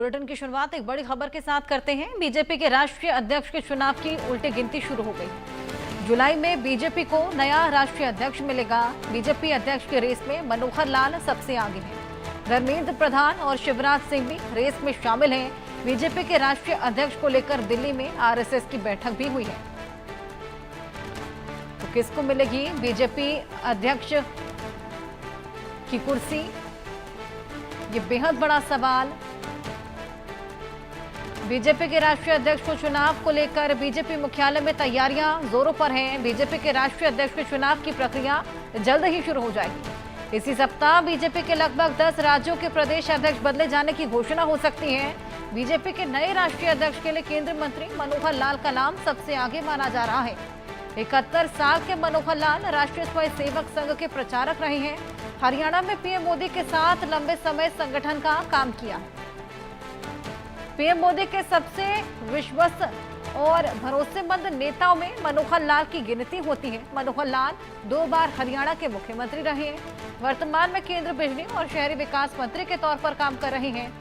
Bulletin की शुरुआत एक बड़ी खबर के साथ करते हैं। बीजेपी के राष्ट्रीय अध्यक्ष के चुनाव की उल्टी गिनती शुरू हो गई। जुलाई में बीजेपी को नया राष्ट्रीय अध्यक्ष मिलेगा। बीजेपी अध्यक्ष की रेस में मनोहर लाल सबसे आगे हैं। धर्मेंद्र प्रधान और शिवराज सिंह भी रेस में शामिल हैं। बीजेपी के राष्ट्रीय अध्यक्ष को लेकर दिल्ली में आरएसएस की बैठक भी हुई है। तो किसको मिलेगी बीजेपी अध्यक्ष की कुर्सी, ये बेहद बड़ा सवाल। बीजेपी के राष्ट्रीय अध्यक्ष को चुनाव को लेकर बीजेपी मुख्यालय में तैयारियां जोरों पर हैं। बीजेपी के राष्ट्रीय अध्यक्ष के चुनाव की प्रक्रिया जल्द ही शुरू हो जाएगी। इसी सप्ताह बीजेपी के लगभग 10 राज्यों के प्रदेश अध्यक्ष बदले जाने की घोषणा हो सकती है। बीजेपी के नए राष्ट्रीय अध्यक्ष के लिए केंद्रीय मंत्री मनोहर लाल का नाम सबसे आगे माना जा रहा है। 71 साल के मनोहर लाल राष्ट्रीय स्वयंसेवक संघ के प्रचारक रहे हैं। हरियाणा में पीएम मोदी के साथ लंबे समय संगठन का काम किया। पीएम मोदी के सबसे विश्वस्त और भरोसेमंद नेताओं में मनोहर लाल की गिनती होती है। मनोहर लाल 2 बार हरियाणा के मुख्यमंत्री रहे हैं। वर्तमान में केंद्रीय बिजली और शहरी विकास मंत्री के तौर पर काम कर रहे हैं।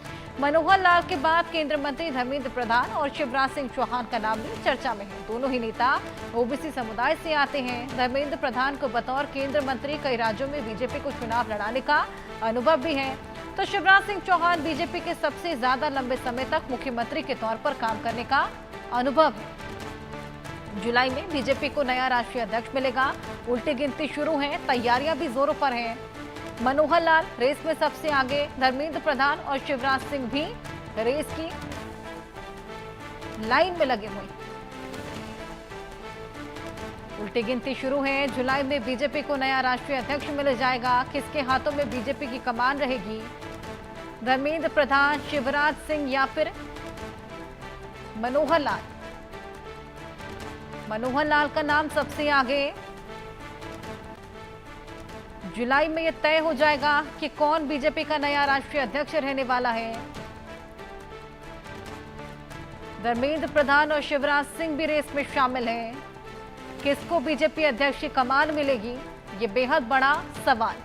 मनोहर लाल के बाद केंद्रीय मंत्री धर्मेंद्र प्रधान और शिवराज सिंह चौहान का नाम भी चर्चा में है। दोनों ही नेता ओबीसी समुदाय से आते हैं। धर्मेंद्र प्रधान को बतौर केंद्रीय मंत्री कई राज्यों में बीजेपी को चुनाव लड़ाने का अनुभव भी है, तो शिवराज सिंह चौहान बीजेपी के सबसे ज्यादा लंबे समय तक मुख्यमंत्री के तौर पर काम करने का अनुभव है। जुलाई में बीजेपी को नया राष्ट्रीय अध्यक्ष मिलेगा। उल्टी गिनती शुरू है, तैयारियां भी जोरों पर हैं। मनोहर लाल रेस में सबसे आगे, धर्मेंद्र प्रधान और शिवराज सिंह भी रेस की लाइन में लगे हुए। उल्टी गिनती शुरू है। जुलाई में बीजेपी को नया राष्ट्रीय अध्यक्ष मिल जाएगा। किसके हाथों में बीजेपी की कमान रहेगी? धर्मेंद्र प्रधान, शिवराज सिंह या फिर मनोहर लाल? मनोहर लाल का नाम सबसे आगे। जुलाई में यह तय हो जाएगा कि कौन बीजेपी का नया राष्ट्रीय अध्यक्ष रहने वाला है। धर्मेंद्र प्रधान और शिवराज सिंह भी रेस में शामिल हैं। किसको बीजेपी अध्यक्ष की कमान मिलेगी, ये बेहद बड़ा सवाल।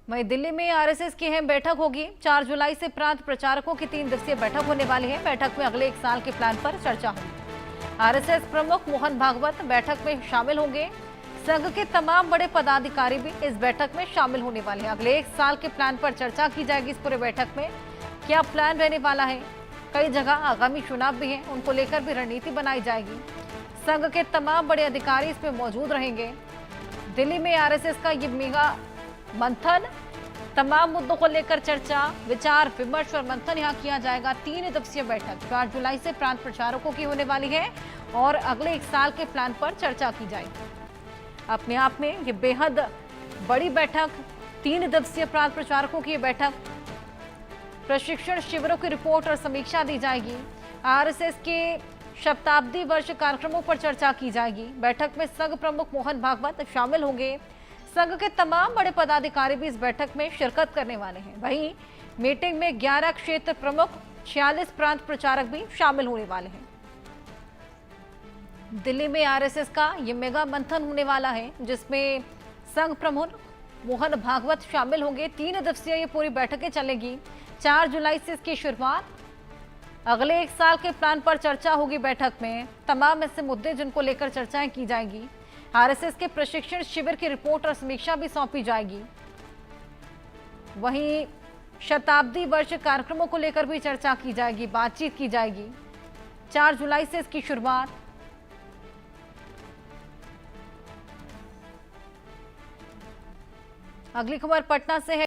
वहीं दिल्ली में आरएसएस की अहम बैठक होगी। 4 जुलाई से प्रांत प्रचारकों की 3 दिवसीय बैठक होने वाली है। बैठक में अगले 1 साल के प्लान पर चर्चा होगी। आरएसएस प्रमुख मोहन भागवत बैठक में शामिल होंगे। संघ के तमाम बड़े पदाधिकारी भी इस बैठक में शामिल होने वाले हैं। अगले 1 साल के प्लान पर चर्चा की जाएगी। इस पूरे बैठक में क्या प्लान रहने वाला है। कई जगह आगामी चुनाव भी हैं, उनको लेकर भी रणनीति बनाई जाएगी। संघ के तमाम बड़े अधिकारी इसमें मौजूद रहेंगे। दिल्ली में आरएसएस का ये मेगा मंथन, तमाम मुद्दों को लेकर चर्चा, विचार विमर्श और मंथन यहाँ किया जाएगा। 3 दिवसीय बैठक 4 जुलाई से प्रांत प्रचारकों की होने वाली है और अगले 1 साल के प्लान पर चर्चा की जाएगी। अपने आप में ये बेहद बड़ी बैठक, 3 दिवसीय प्रांत प्रचारकों की बैठक, प्रशिक्षण शिविरों की रिपोर्ट और समीक्षा दी जाएगी। आरएसएस के शताब्दी वर्ष कार्यक्रमों पर चर्चा की जाएगी। बैठक में संघ प्रमुख मोहन भागवत शामिल होंगे। संघ के तमाम बड़े पदाधिकारी भी इस बैठक में शिरकत करने वाले हैं। वहीं मीटिंग में 11 क्षेत्र प्रमुख, 46 प्रांत प्रचारक भी शामिल होने वाले हैं। दिल्ली में आरएसएस का ये मेगा मंथन होने वाला है, जिसमें संघ प्रमुख मोहन भागवत शामिल होंगे। 3 दिवसीय ये पूरी बैठकें चलेगी। 4 जुलाई से इसकी शुरुआत। अगले 1 साल के प्लान पर चर्चा होगी। बैठक में तमाम ऐसे मुद्दे जिनको लेकर चर्चाएं की जाएंगी। आरएसएस के प्रशिक्षण शिविर की रिपोर्ट और समीक्षा भी सौंपी जाएगी। वहीं शताब्दी वर्ष कार्यक्रमों को लेकर भी चर्चा की जाएगी, बातचीत की जाएगी। 4 जुलाई से इसकी शुरुआत। अगली खबर पटना से है।